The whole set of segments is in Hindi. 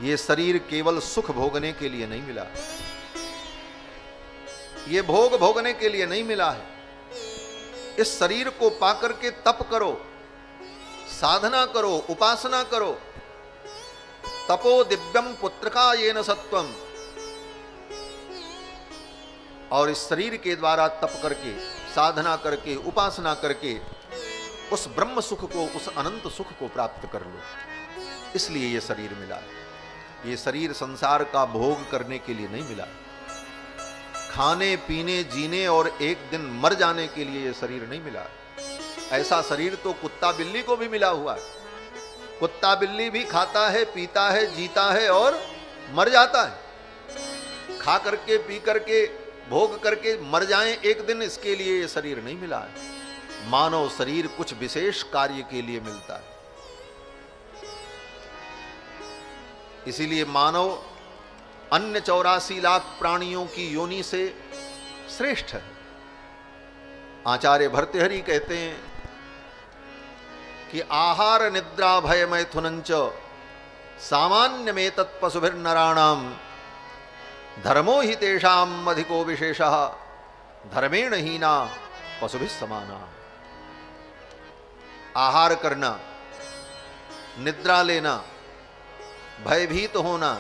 ये शरीर केवल सुख भोगने के लिए नहीं मिला, ये भोग भोगने के लिए नहीं मिला है। इस शरीर को पाकर के तप करो, साधना करो, उपासना करो। तपो दिव्यम पुत्रका येन सत्वम। और इस शरीर के द्वारा तप करके, साधना करके, उपासना करके उस ब्रह्म सुख को, उस अनंत सुख को प्राप्त कर लो। इसलिए ये शरीर मिला है। ये शरीर संसार का भोग करने के लिए नहीं मिला, खाने पीने जीने और एक दिन मर जाने के लिए ये शरीर नहीं मिला। ऐसा शरीर तो कुत्ता बिल्ली को भी मिला हुआ है। कुत्ता बिल्ली भी खाता है, पीता है, जीता है और मर जाता है। खा करके, पी करके, भोग करके मर जाएं एक दिन, इसके लिए ये शरीर नहीं मिला है। मानव शरीर कुछ विशेष कार्य के लिए मिलता है। इसीलिए मानव अन्य 84 लाख प्राणियों की योनि से श्रेष्ठ है। आचार्य भर्तृहरि कहते हैं कि आहार निद्रा भय मैथुनंच सामान्य में तत्पशुभिर्नराणाम धर्मो ही तेषाम अधिको विशेषः धर्मेण हीना पशुभिः समाना। आहार करना, निद्रा लेना, भयभीत होना,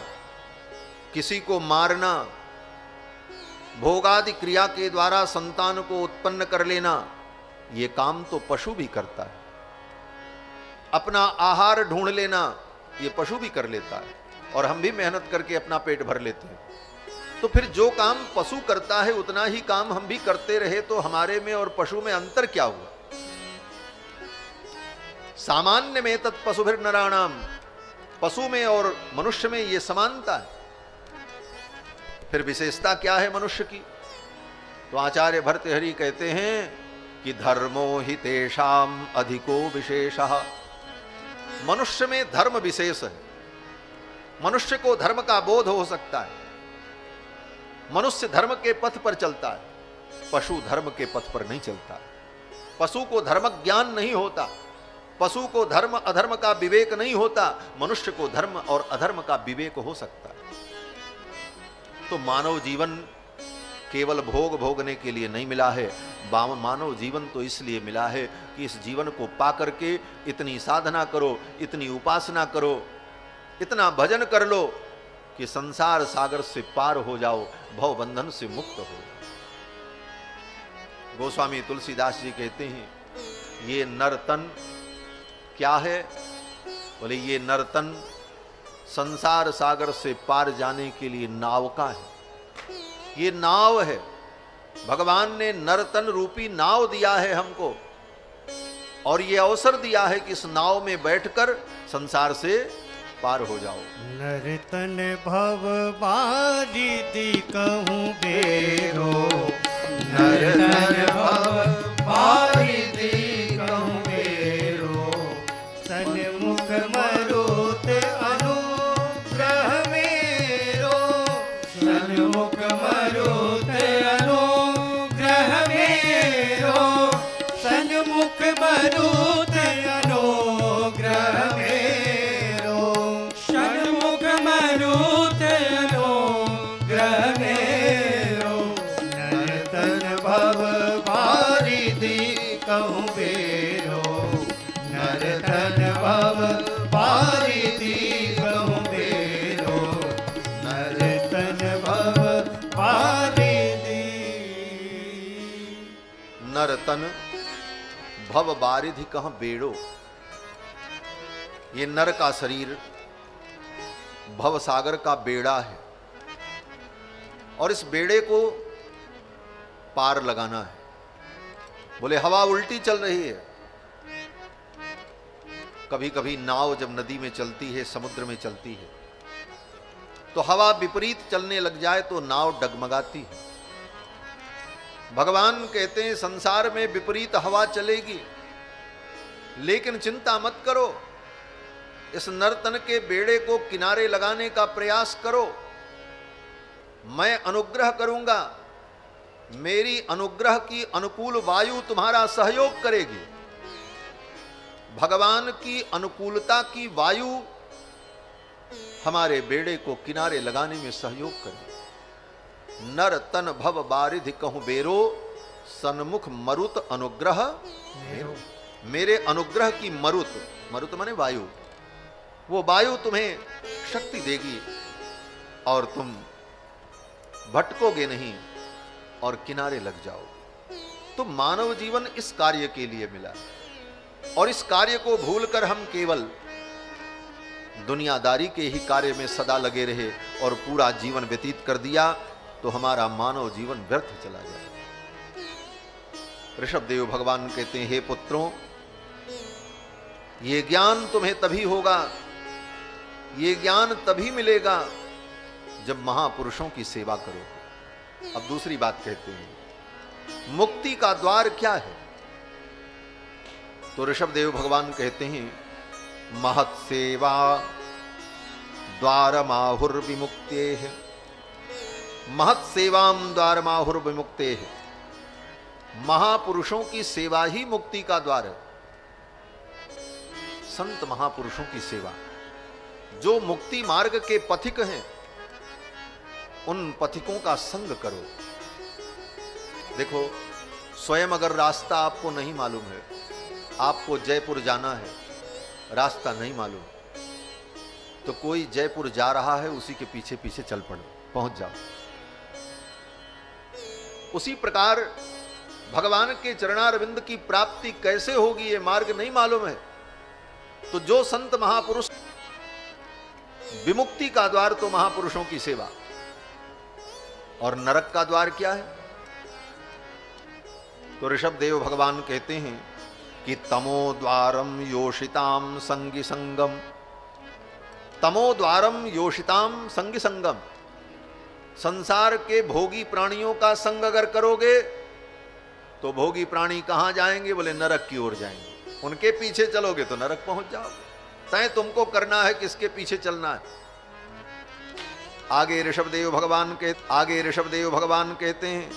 किसी को मारना, भोगादि क्रिया के द्वारा संतान को उत्पन्न कर लेना, ये काम तो पशु भी करता है। अपना आहार ढूंढ लेना, ये पशु भी कर लेता है, और हम भी मेहनत करके अपना पेट भर लेते हैं। तो फिर जो काम पशु करता है उतना ही काम हम भी करते रहे तो हमारे में और पशु में अंतर क्या हुआ? सामान्य में तत्पशुभिर्नराणाम, पशु में और मनुष्य में ये समानता है। फिर विशेषता क्या है मनुष्य की? तो आचार्य भर्तृहरि कहते हैं कि धर्मो हि तेषाम अधिको विशेषः। मनुष्य में धर्म विशेष है। मनुष्य को धर्म का बोध हो सकता है। मनुष्य धर्म के पथ पर चलता है, पशु धर्म के पथ पर नहीं चलता। पशु को धर्म ज्ञान नहीं होता, पशु को धर्म अधर्म का विवेक नहीं होता। मनुष्य को धर्म और अधर्म का विवेक हो सकता है। तो मानव जीवन केवल भोग भोगने के लिए नहीं मिला है। मानव जीवन तो इसलिए मिला है कि इस जीवन को पा करके इतनी साधना करो, इतनी उपासना करो, इतना भजन कर लो कि संसार सागर से पार हो जाओ, भव बंधन से मुक्त हो जाओ। गोस्वामी तुलसीदास जी कहते हैं ये नर्तन क्या है? बोले ये नर्तन संसार सागर से पार जाने के लिए नाव का है। ये नाव है, भगवान ने नर्तन रूपी नाव दिया है हमको, और ये अवसर दिया है कि इस नाव में बैठकर संसार से पार हो जाओ। नर्तन भव बारिधि कहूँ बेरो, नर्तन भव बारिधि कहूँ बेरो, सन्मुख मरुत अनुग्रह मेरो, सन्मुख मरुत अनुग्रह मेरो, सन्मुख मरुत अनुग्रह मेरो, सन्मुख मरुत अनुग्रह मेरो, नर्तन भव बारिधि कहूँ बेरो, नर्तन भव बारिधि कहूँ बेरो, नर्तन भव बारिधि। नर्तन भव बारिधि कहाँ बेड़ो। ये नर का शरीर भव सागर का बेड़ा है, और इस बेड़े को पार लगाना है। बोले हवा उल्टी चल रही है। कभी कभी नाव जब नदी में चलती है, समुद्र में चलती है, तो हवा विपरीत चलने लग जाए तो नाव डगमगाती है। भगवान कहते हैं संसार में विपरीत हवा चलेगी, लेकिन चिंता मत करो, इस नर्तन के बेड़े को किनारे लगाने का प्रयास करो। मैं अनुग्रह करूंगा, मेरी अनुग्रह की अनुकूल वायु तुम्हारा सहयोग करेगी। भगवान की अनुकूलता की वायु हमारे बेड़े को किनारे लगाने में सहयोग करें। नर तन भव बारिधि कहूं बेरो, सन्मुख मरुत अनुग्रह मेरो। मेरे अनुग्रह की मरुत, मरुत माने वायु, वो वायु तुम्हें शक्ति देगी और तुम भटकोगे नहीं और किनारे लग जाओगे। तो मानव जीवन इस कार्य के लिए मिला और इस कार्य को भूलकर हम केवल दुनियादारी के ही कार्य में सदा लगे रहे और पूरा जीवन व्यतीत कर दिया तो हमारा मानव जीवन व्यर्थ चला जाए। ऋषभदेव भगवान कहते हैं, हे पुत्रों, ये ज्ञान तुम्हें तभी होगा, ये ज्ञान तभी मिलेगा जब महापुरुषों की सेवा करोगे। अब दूसरी बात कहते हैं, मुक्ति का द्वार क्या है? तो ऋषभदेव भगवान कहते हैं, महत सेवा द्वारमाहुर विमुक्तेः, महत सेवाम द्वारमाहुर विमुक्तेः। महापुरुषों की सेवा ही मुक्ति का द्वार है। संत महापुरुषों की सेवा, जो मुक्ति मार्ग के पथिक हैं, उन पथिकों का संग करो। देखो, स्वयं अगर रास्ता आपको नहीं मालूम है, आपको जयपुर जाना है, रास्ता नहीं मालूम, तो कोई जयपुर जा रहा है उसी के पीछे पीछे चल पड़ो, पहुंच जाओ। उसी प्रकार भगवान के चरणारविंद की प्राप्ति कैसे होगी, ये मार्ग नहीं मालूम है, तो जो संत महापुरुष, विमुक्ति का द्वार तो महापुरुषों की सेवा, और नरक का द्वार क्या है? तो ऋषभदेव भगवान कहते हैं कि तमो द्वारम योषिताम संगी संगम, तमो द्वारम योषिताम संगी संगम। संसार के भोगी प्राणियों का संग अगर करोगे तो भोगी प्राणी कहां जाएंगे? बोले नरक की ओर जाएंगे। उनके पीछे चलोगे तो नरक पहुंच जाओगे। तय तुमको करना है किसके पीछे चलना है। आगे ऋषभदेव भगवान कहते हैं,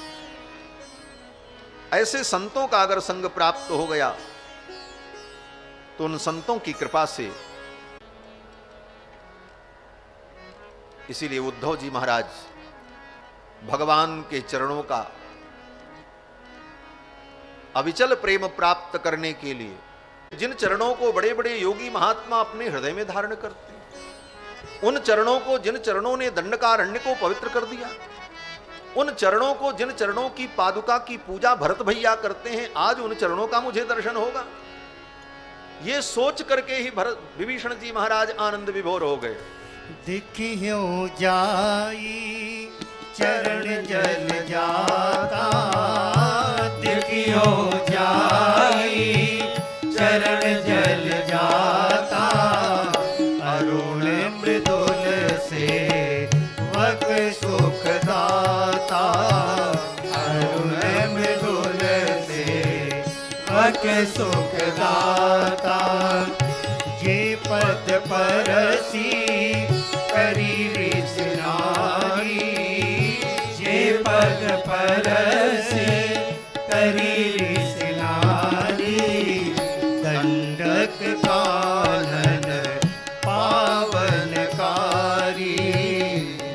ऐसे संतों का अगर संग प्राप्त हो गया तो उन संतों की कृपा से, इसीलिए उद्धव जी महाराज भगवान के चरणों का अविचल प्रेम प्राप्त करने के लिए, जिन चरणों को बड़े बड़े योगी महात्मा अपने हृदय में धारण करते हैं, उन चरणों को, जिन चरणों ने दंडकारण्य को पवित्र कर दिया, उन चरणों को, जिन चरणों की पादुका की पूजा भरत भैया करते हैं, आज उन चरणों का मुझे दर्शन होगा, ये सोच करके ही विभीषण जी महाराज आनंद विभोर हो गए। दिखियो जाई चरण जल जाता, दिखियो जाई चरण जल जाता, अरुण मृदुल से वक सुख दाता, अरुण मृदुल से वक सुख दाता। जे पद परसी करी रिस नारी, जे पद परसी करी रिस नारी, दंडक कानन पावनकारी,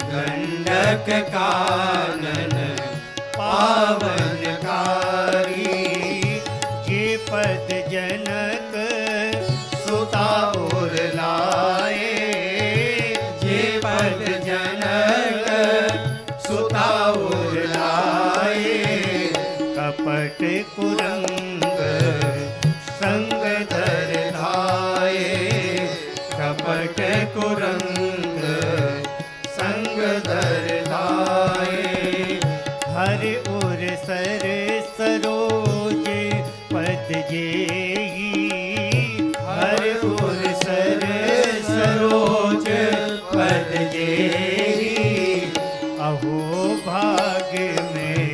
दंडक कानन पावनकारी। जे पद जनक सुता और लाए, जे पद जनक सुता और लाए, कपट कुरंग संग धर धाये, कपट कुरंग संग धर धाये। हर उर सर सरोज पद जेही, हर उर सर सरोज पद जेही, अहो भाग्य में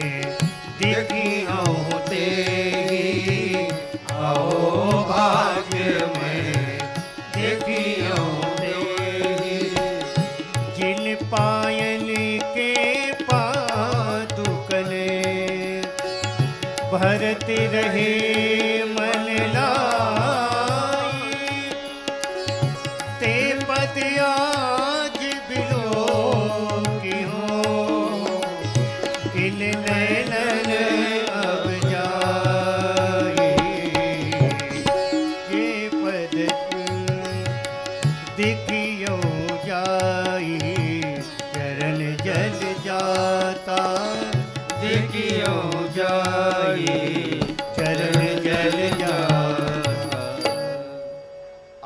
दिखियो तेरी, अहो भाग्य में दिखियो तेरी। जिन पायन के पादुकने भरत रहे मन लाई, ते पद आज जाई, चरण जल जाता देखियो जाई, चरण जल जाता।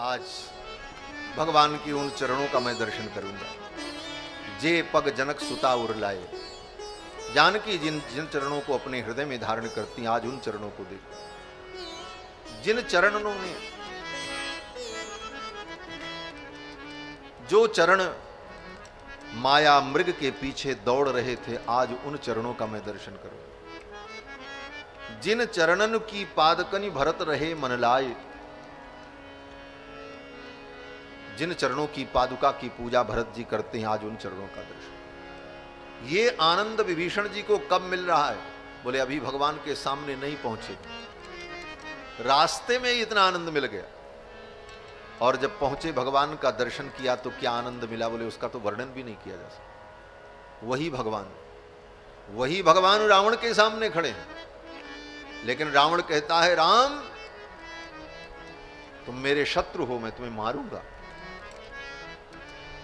आज भगवान की उन चरणों का मैं दर्शन करूंगा। जे पग जनक सुता उर लाए, जानकी जिन जिन चरणों को अपने हृदय में धारण करती, आज उन चरणों को देखो। जिन चरणों ने, जो चरण माया मृग के पीछे दौड़ रहे थे, आज उन चरणों का मैं दर्शन करूं। जिन चरणन की पादकनि भरत रहे मन लाए, जिन चरणों की पादुका की पूजा भरत जी करते हैं, आज उन चरणों का दर्शन। ये आनंद विभीषण जी को कब मिल रहा है? बोले अभी भगवान के सामने नहीं पहुंचे, रास्ते में ही इतना आनंद मिल गया। और जब पहुंचे, भगवान का दर्शन किया तो क्या आनंद मिला, बोले उसका तो वर्णन भी नहीं किया जा सकता। वही भगवान रावण के सामने खड़े हैं, लेकिन रावण कहता है राम तुम मेरे शत्रु हो, मैं तुम्हें मारूंगा।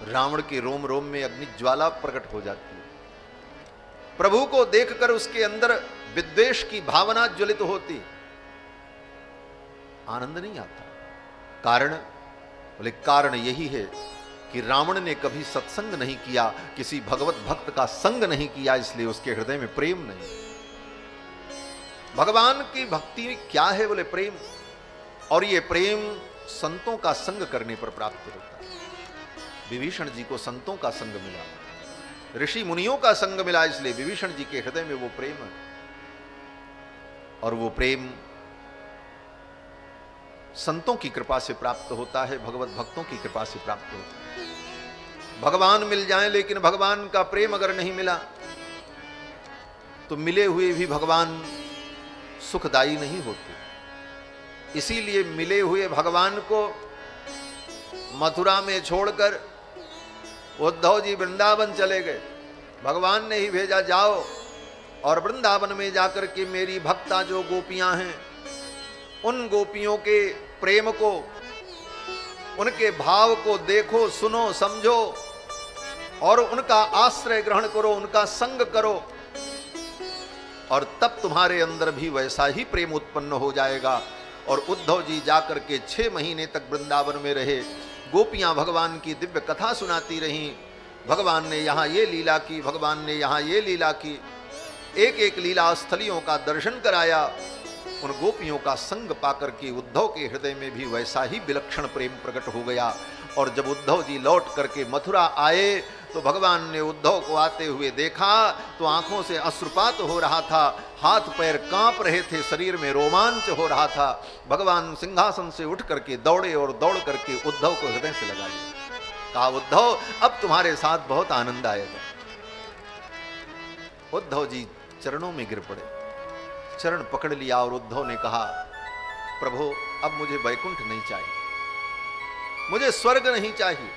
रावण के रोम रोम में अग्नि ज्वाला प्रकट हो जाती है। प्रभु को देखकर उसके अंदर विद्वेष की भावना ज्वलित होती, आनंद नहीं आता। कारण, बोले कारण यही है कि रावण ने कभी सत्संग नहीं किया, किसी भगवत भक्त का संग नहीं किया, इसलिए उसके हृदय में प्रेम नहीं। भगवान की भक्ति क्या है? बोले प्रेम। और ये प्रेम संतों का संग करने पर प्राप्त होता है। विभीषण जी को संतों का संग मिला, ऋषि मुनियों का संग मिला, इसलिए विभीषण जी के हृदय में वो प्रेम है। और वो प्रेम संतों की कृपा से प्राप्त होता है, भगवत भक्तों की कृपा से प्राप्त होता है। भगवान मिल जाएं, लेकिन भगवान का प्रेम अगर नहीं मिला तो मिले हुए भी भगवान सुखदायी नहीं होते। इसीलिए मिले हुए भगवान को मथुरा में छोड़कर उद्धव जी वृंदावन चले गए। भगवान ने ही भेजा, जाओ और वृंदावन में जाकर के मेरी भक्ता जो गोपियां हैं, उन गोपियों के प्रेम को, उनके भाव को देखो, सुनो, समझो और उनका आश्रय ग्रहण करो, उनका संग करो, और तब तुम्हारे अंदर भी वैसा ही प्रेम उत्पन्न हो जाएगा। और उद्धव जी जाकर के 6 महीने तक वृंदावन में रहे। गोपियां भगवान की दिव्य कथा सुनाती रहीं, भगवान ने यहाँ ये लीला की, भगवान ने यहाँ ये लीला की। एक एक लीला स्थलियों का दर्शन कराया। उन गोपियों का संग पाकर के उद्धव के हृदय में भी वैसा ही विलक्षण प्रेम प्रकट हो गया। और जब उद्धव जी लौट करके मथुरा आए तो भगवान ने उद्धव को आते हुए देखा तो आंखों से अश्रुपात हो रहा था, हाथ पैर कांप रहे थे, शरीर में रोमांच हो रहा था। भगवान सिंहासन से उठ करके दौड़े और दौड़ करके उद्धव को हृदय से लगा लिया। कहा उद्धव अब तुम्हारे साथ बहुत आनंद आएगा। उद्धव जी चरणों में गिर पड़े, चरण पकड़ लिया और उद्धव ने कहा प्रभु अब मुझे वैकुंठ नहीं चाहिए, मुझे स्वर्ग नहीं चाहिए,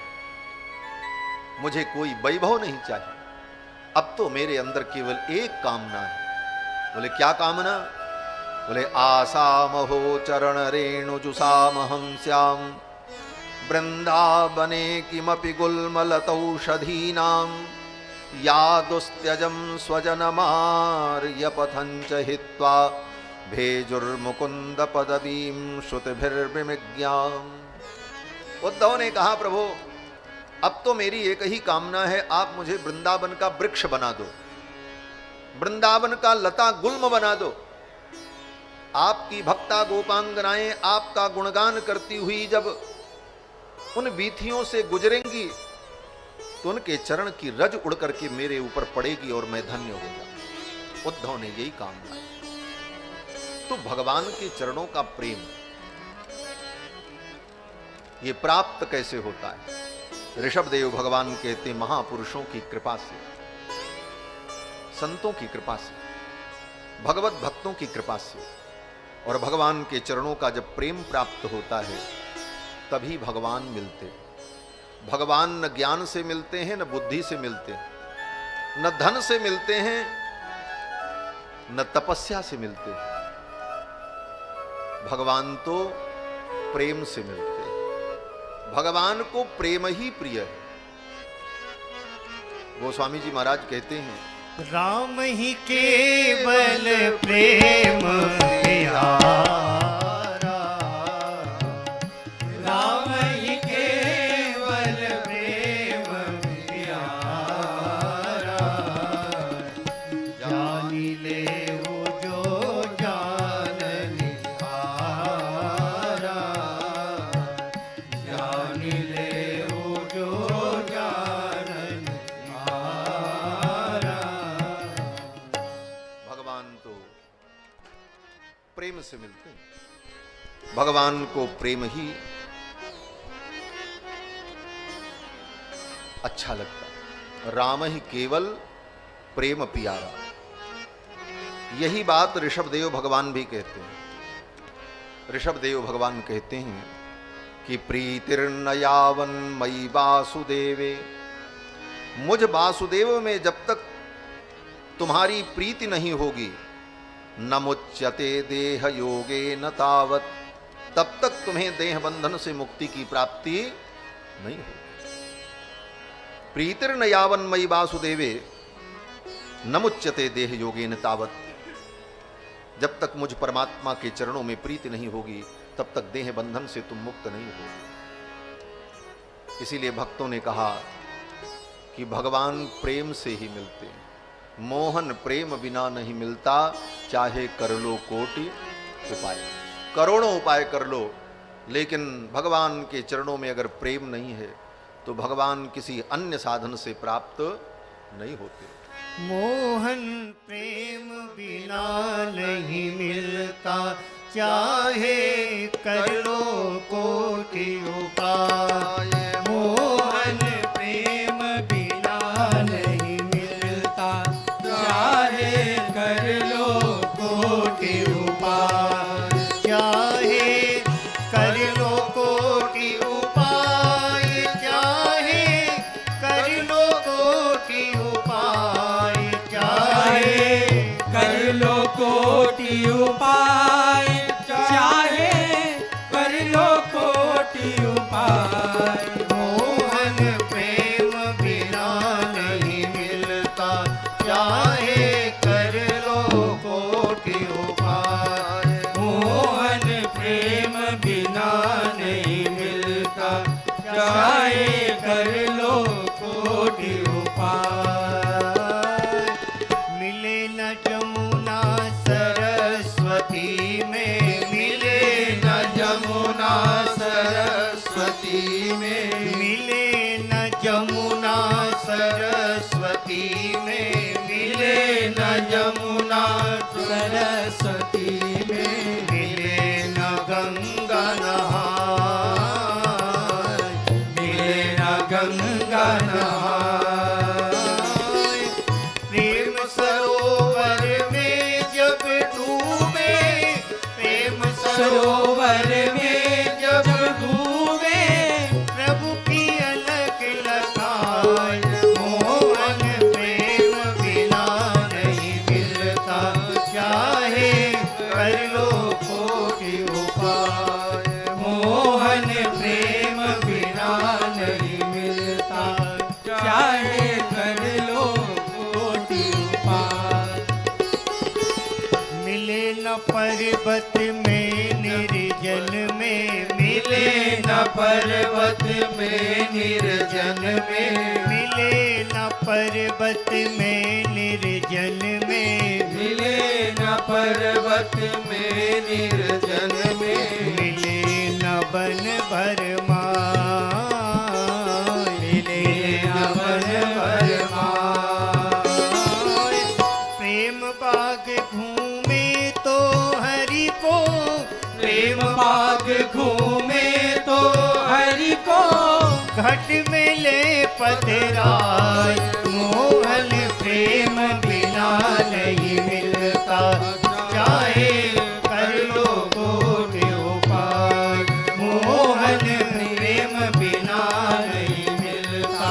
मुझे कोई वैभव नहीं चाहिए। अब तो मेरे अंदर केवल एक कामना है। बोले क्या कामना? बोले आसामहो चरण रेणु जुसामहं श्याम वृंदावने किमपि गुल्मलतौषधीनां या दुस्त्यजं स्वजनमार्यपथं च हित्वा भेजुर्मुकुंद पदवीं श्रुतिभिर्विमज्ञाम्। उद्धव ने कहा प्रभु अब तो मेरी एक ही कामना है, आप मुझे वृंदावन का वृक्ष बना दो, वृंदावन का लता गुल्म बना दो। आपकी भक्ता गोपांगनाएं आपका गुणगान करती हुई जब उन बीथियों से गुजरेंगी तो उनके चरण की रज उड़ करके मेरे ऊपर पड़ेगी और मैं धन्य हो जाऊंगा। उद्धव ने यही कामना है। तो भगवान के चरणों का प्रेम ये प्राप्त कैसे होता है? ऋषभदेव भगवान कहते महापुरुषों की कृपा से, संतों की कृपा से, भगवत भक्तों की कृपा से। और भगवान के चरणों का जब प्रेम प्राप्त होता है तभी भगवान मिलते। भगवान न ज्ञान से मिलते हैं, न बुद्धि से मिलते हैं, न धन से मिलते हैं, न तपस्या से मिलते हैं। भगवान तो प्रेम से मिलते हैं। भगवान को प्रेम ही प्रिय है। गोस्वामी जी महाराज कहते हैं, राम ही केवल प्रेम प्यारा, राम ही केवल प्रेम प्यारा, जानी ले वो जो जानने हारा, जानी ले वो जो जानने हारा। भगवान तो प्रेम से मिलते हैं, भगवान को प्रेम ही अच्छा लगता है। राम ही केवल प्रेम प्यारा, यही बात ऋषभदेव भगवान भी कहते हैं। ऋषभदेव भगवान कहते हैं कि प्रीतिर्न यावन् मयि वासुदेवे, मुझ वासुदेव में जब तक तुम्हारी प्रीति नहीं होगी, न मुच्यते देह योगे न तावत, तब तक तुम्हें देह बंधन से मुक्ति की प्राप्ति नहीं होगी। प्रीतिर्न यावन् मयि वासुदेवे न मुच्यते देह योगे न तावत, जब तक मुझ परमात्मा के चरणों में प्रीति नहीं होगी तब तक देह बंधन से तुम मुक्त नहीं होगे। इसीलिए भक्तों ने कहा कि भगवान प्रेम से ही मिलते हैं, मोहन प्रेम बिना नहीं मिलता, चाहे कर लो कोटि उपाय, करोड़ों उपाय कर लो, लेकिन भगवान के चरणों में अगर प्रेम नहीं है तो भगवान किसी अन्य साधन से प्राप्त नहीं होते। मोहन प्रेम बिना नहीं मिलता, चाहे कर लो कोटि उपाय, मोहन प्रेम बिना नहीं मिलता, चाहे कर लो कोटि उपाय, चाहे कर लो कोटि उपाय, चाहे कर लो कोटि उपाय, चाहे कर लो कोटि उपाय, चाहे कर लो कोटि उपाय, मोहन प्रेम बिना नहीं मिलता, चाहे कर लो कोटि उपाय, मोहन प्रेम बिना नहीं मिलता, चाहे कर लो कोटि उपाय। मिले न जमुना सरस्वती में, मिले न जमुना सरस्वती में, मिले न जमुना सरस्वती में, मिले न जमुना सरस्वती में, मिले न गंगा नहाय, मिले न गंगा नहाय। प्रेम सरोवर में जब डूबे, प्रेम सरोवर में जब डूबे, प्रभु की अलग लखाय, मोहन प्रेम बिना नहीं मिलता, चाहे कर लो कोटि उपाय, मोहन प्रेम बिना नहीं मिलता, चाहे कर लो कोटि उपाय। मिले न पर्वत में निर्जन में, मिले न पर्वत में निर्जन में, मिले न पर्वत में निर्जन में, मिले न पर्वत में निर्जन में, मिले न बन भरमाय, मिले न बन भरमाय। प्रेम बाग घूमे तो हरि को, प्रेम बाग घूमे तो हरि को घट में ले पधराय, मोहन प्रेम बिना नहीं मिलता, चाहे कर लो कोटि उपाय, मोहन प्रेम बिना नहीं मिलता,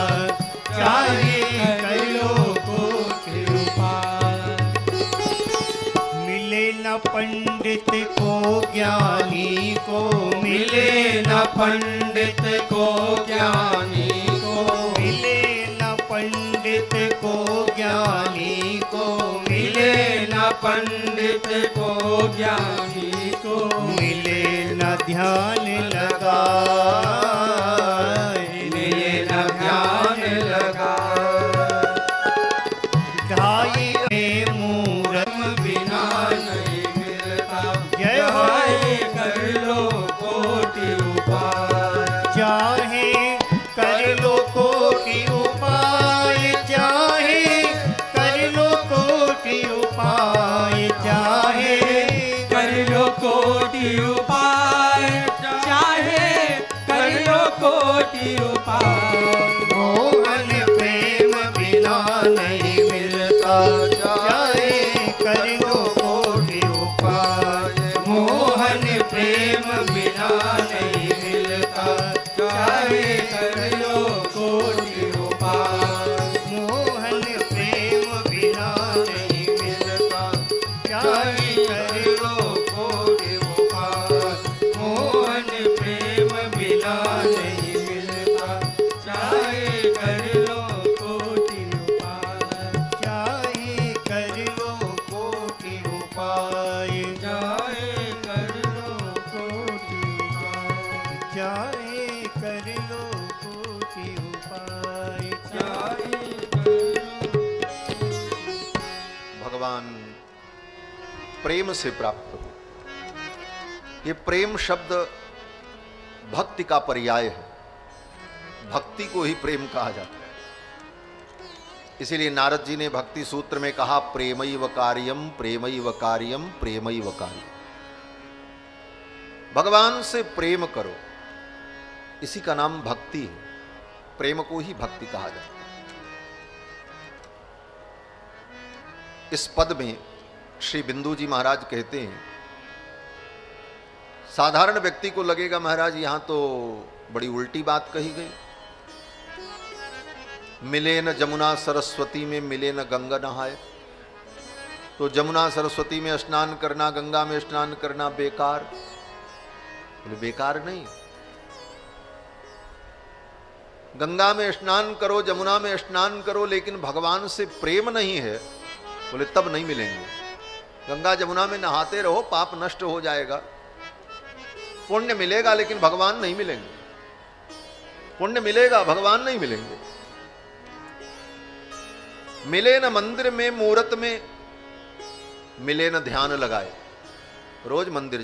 चाहे कर लो कोटि उपाय। मिले न पंडित को ज्ञानी को, मिले न पंडित को ज्ञानी को, मिले न पंडित पंडित को ज्ञानी को मिले न पंडित को ज्ञानी को मिले न ध्यान लगा मिले न ध्यान लगा ढाई में मूरत बिना नहीं मिलता जय हो। हाय कर लो कोटि उपाय चाहे कर लो कोटि उपाय चाहे कर लो कोटि उपाय चाहे कर लो कोटि उपाय चाहे कर लो कोटि उपाय मोहन प्रेम बिना नहीं मिलता चाहे कर लो कोटि उपाय मोहन प्रेम बिना नहीं मिलता चाहे कर लो कोटि उपाय मोहन प्रेम बिना नहीं मिलता चाहे कर लो कोटि उपाय मोहन प्रेम बिना नहीं मिलता चाहे कर लो कोटि उपाय चाहे कर लो कोटि उपाय चाहे कर लो कोटि उपाय चाहे कर लो कोटि उपाय चाहे कर लो भगवान प्रेम से प्राप्त हो। ये प्रेम शब्द भक्ति का पर्याय है, भक्ति को ही प्रेम कहा जाता है। इसीलिए नारद जी ने भक्ति सूत्र में कहा प्रेमैव कार्यम प्रेमैव कार्यम प्रेमैव कार्यम। भगवान से प्रेम करो, इसी का नाम भक्ति है। प्रेम को ही भक्ति कहा जाता है। इस पद में श्री बिंदु जी महाराज कहते हैं, साधारण व्यक्ति को लगेगा महाराज यहां तो बड़ी उल्टी बात कही गई। मिले न जमुना सरस्वती में मिले न गंगा नहाए, तो जमुना सरस्वती में स्नान करना गंगा में स्नान करना बेकार। बोले बेकार नहीं, गंगा में स्नान करो जमुना में स्नान करो, लेकिन भगवान से प्रेम नहीं है, बोले तब नहीं मिलेंगे। गंगा जमुना में नहाते रहो, पाप नष्ट हो जाएगा, पुण्य मिलेगा, लेकिन भगवान नहीं मिलेंगे। पुण्य मिलेगा, भगवान नहीं मिलेंगे। मिले न मंदिर में मूरत में, मिले न ध्यान लगाए। रोज मंदिर